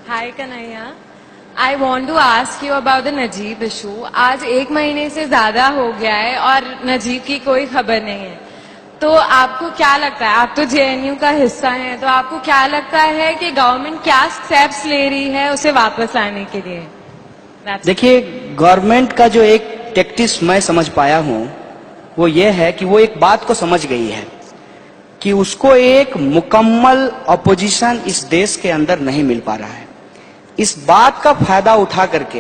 Hi Kanhaiya, I want to ask you about the Najeeb issue. आज 1 महीने से ज्यादा हो गया है और नजीब की कोई खबर नहीं है। तो आपको क्या लगता है, आप तो जेएनयू का हिस्सा हैं, तो आपको क्या लगता है कि गवर्नमेंट क्या स्टेप्स ले रही है उसे वापस लाने के लिए? देखिए, गवर्नमेंट का जो एक टैक्टिक्स मैं समझ पाया हूं वो ये है कि वो एक बात को समझ गई है कि उसको एक मुकम्मल अपोजिशन इस देश के अंदर नहीं मिल पा रहा है। इस बात का फायदा उठा करके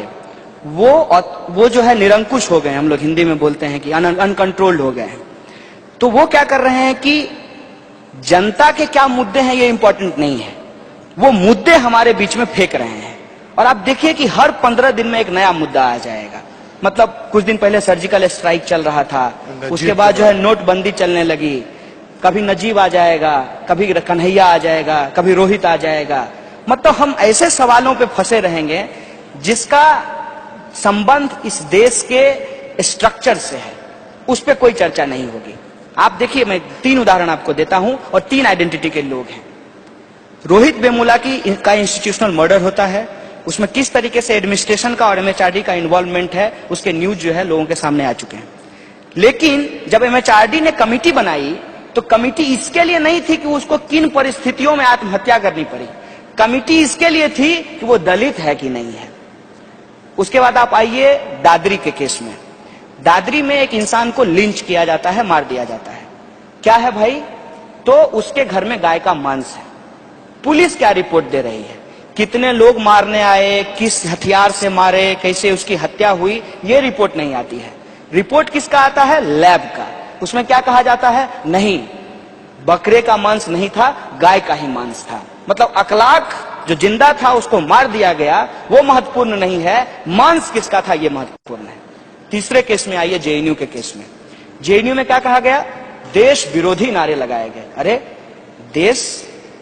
वो जो है निरंकुश हो गए, हम लोग हिंदी में बोलते हैं कि अनकंट्रोल्ड हो गए हैं। तो वो क्या कर रहे हैं कि जनता के क्या मुद्दे हैं ये इंपॉर्टेंट नहीं है, वो मुद्दे हमारे बीच में फेंक रहे हैं। और आप देखिए कि हर 15 दिन में एक नया मुद्दा आ जाएगा। मतलब कुछ दिन पहले सर्जिकल स्ट्राइक चल रहा था, उसके बाद जो है नोटबंदी चलने लगी, कभी नजीब आ जाएगा, कभी कन्हैया आ जाएगा, कभी रोहित आ जाएगा। मतलब हम ऐसे सवालों पे फंसे रहेंगे जिसका संबंध इस देश के स्ट्रक्चर से है, उस पर कोई चर्चा नहीं होगी। आप देखिए, मैं 3 उदाहरण आपको देता हूं और 3 आइडेंटिटी के लोग हैं। रोहित वेमुला का इंस्टीट्यूशनल मर्डर होता है, उसमें किस तरीके से एडमिनिस्ट्रेशन का और एमएचआरडी का इन्वॉल्वमेंट है उसके न्यूज जो है लोगों के सामने आ चुके हैं। लेकिन जब एमएचआरडी ने कमिटी बनाई तो कमिटी इसके लिए नहीं थी कि उसको किन परिस्थितियों में आत्महत्या करनी पड़ी, कमिटी इसके लिए थी कि वो दलित है कि नहीं है। उसके बाद आप आइए दादरी के केस में। दादरी में एक इंसान को लिंच किया जाता है, मार दिया जाता है। क्या है भाई? तो उसके घर में गाय का मांस है। पुलिस क्या रिपोर्ट दे रही है, कितने लोग मारने आए, किस हथियार से मारे, कैसे उसकी हत्या हुई, ये रिपोर्ट नहीं आती है। रिपोर्ट किसका आता है? लैब का। उसमें क्या कहा जाता है? नहीं, बकरे का मांस नहीं था, गाय का ही मांस था। मतलब अखलाक जो जिंदा था उसको मार दिया गया, वो महत्वपूर्ण नहीं है, मांस किसका था ये महत्वपूर्ण है। तीसरे केस में आइए, जेएनयू के केस में। जेएनयू में क्या कहा गया? देश विरोधी नारे लगाए गए। अरे देश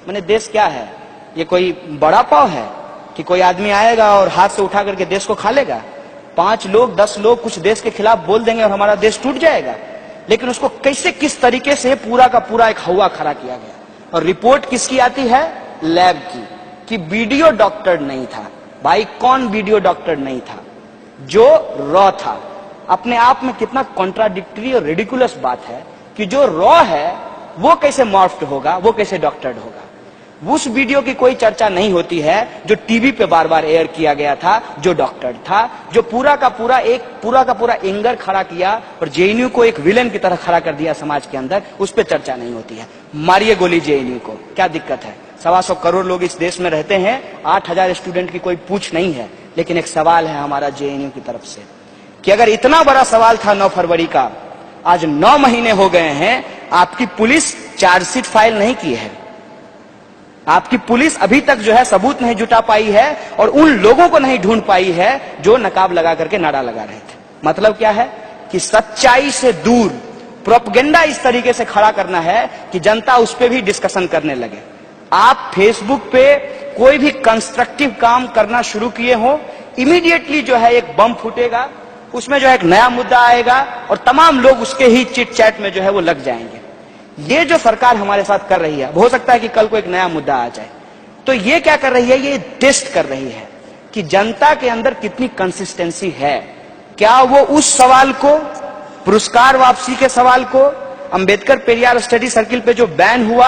माने देश क्या है? ये कोई बड़ा पाव है कि कोई आदमी आएगा और हाथ से उठा करके देश को खा लेगा? 5 लोग 10 लोग कुछ देश के खिलाफ बोल देंगे और हमारा देश टूट जाएगा। लेकिन उसको कैसे किस तरीके से पूरा का पूरा एक हवा खड़ा किया गया। और रिपोर्ट किसकी आती है? लैब की, कि वीडियो डॉक्टर नहीं था। भाई कौन वीडियो डॉक्टर नहीं था? जो रॉ था। अपने आप में कितना कॉन्ट्राडिक्टरी और रेडिकुलस बात है कि जो रॉ है वो कैसे मॉर्फ्ड होगा, वो कैसे डॉक्टर्ड होगा। उस वीडियो की कोई चर्चा नहीं होती है जो टीवी पे बार बार एयर किया गया था, जो डॉक्टर था, जो पूरा का पूरा एंगर खड़ा किया और जेएनयू को एक विलेन की तरह खड़ा कर दिया समाज के अंदर, उस पर चर्चा नहीं होती है। मारिए गोली जेएनयू को, क्या दिक्कत है? 125 करोड़ लोग इस देश में रहते हैं, 8000 स्टूडेंट की कोई पूछ नहीं है। लेकिन एक सवाल है हमारा जेएनयू की तरफ से कि अगर इतना बड़ा सवाल था 9 फरवरी का, आज 9 महीने हो गए हैं, आपकी पुलिस चार्जशीट फाइल नहीं की है, आपकी पुलिस अभी तक जो है सबूत नहीं जुटा पाई है और उन लोगों को नहीं ढूंढ पाई है जो नकाब लगा करके नारा लगा रहे थे। मतलब क्या है कि सच्चाई से दूर प्रोपेगेंडा इस तरीके से खड़ा करना है कि जनता उस पर भी डिस्कशन करने लगे। आप फेसबुक पे कोई भी कंस्ट्रक्टिव काम करना शुरू किए हो, इमीडिएटली जो है एक बम फूटेगा, उसमें जो है एक नया मुद्दा आएगा और तमाम लोग उसके ही चिट चैट में जो है वो लग जाएंगे। ये जो सरकार हमारे साथ कर रही है, हो सकता है कि कल को एक नया मुद्दा आ जाए, तो ये क्या कर रही है? ये टेस्ट कर रही है कि जनता के अंदर कितनी कंसिस्टेंसी है। क्या वो उस सवाल को, पुरस्कार वापसी के सवाल को, अंबेडकर पेरियार स्टडी सर्किल पे जो बैन हुआ,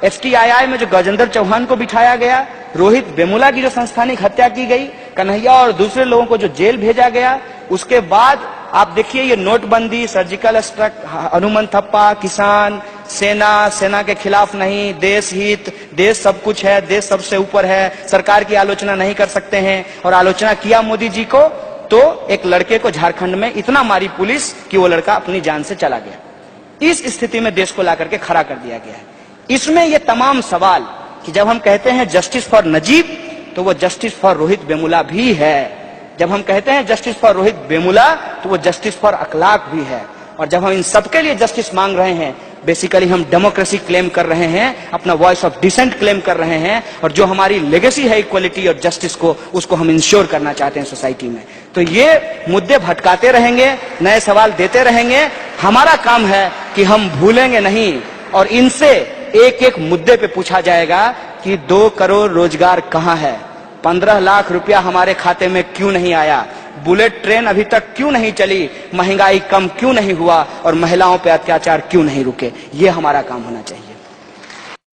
एफटीआईआई में जो गजेंद्र चौहान को बिठाया गया, रोहित वेमुला की जो संस्थानिक हत्या की गई, कन्हैया और दूसरे लोगों को जो जेल भेजा गया, उसके बाद आप देखिए ये नोटबंदी, सर्जिकल स्ट्राइक, हनुमान थप्पा, किसान, सेना के खिलाफ नहीं, देश हित, देश सब कुछ है, देश सबसे ऊपर है, सरकार की आलोचना नहीं कर सकते हैं। और आलोचना किया मोदी जी को तो एक लड़के को झारखंड में इतना मारी पुलिस कि वो लड़का अपनी जान से चला गया। इस स्थिति में देश को ला करके खड़ा कर दिया गया है। इसमें ये तमाम सवाल कि जब हम कहते हैं जस्टिस फॉर नजीब, तो वो जस्टिस फॉर रोहित वेमुला भी है। जब हम कहते हैं जस्टिस फॉर रोहित वेमुला, तो वो जस्टिस फॉर अखलाक भी है। और जब हम इन सबके लिए जस्टिस मांग रहे हैं, बेसिकली हम डेमोक्रेसी क्लेम कर रहे हैं, अपना वॉइस ऑफ डिसेंट क्लेम कर रहे हैं, और जो हमारी लेगेसी है इक्वलिटी और जस्टिस को, उसको हम इंश्योर करना चाहते हैं सोसाइटी में। तो ये मुद्दे भटकाते रहेंगे, नए सवाल देते रहेंगे। हमारा काम है कि हम भूलेंगे नहीं और इनसे एक एक मुद्दे पे पूछा जाएगा कि 2 करोड़ रोजगार कहां है, 15 लाख रुपया हमारे खाते में क्यों नहीं आया, बुलेट ट्रेन अभी तक क्यों नहीं चली, महंगाई कम क्यों नहीं हुआ और महिलाओं पे अत्याचार क्यों नहीं रुके। ये हमारा काम होना चाहिए।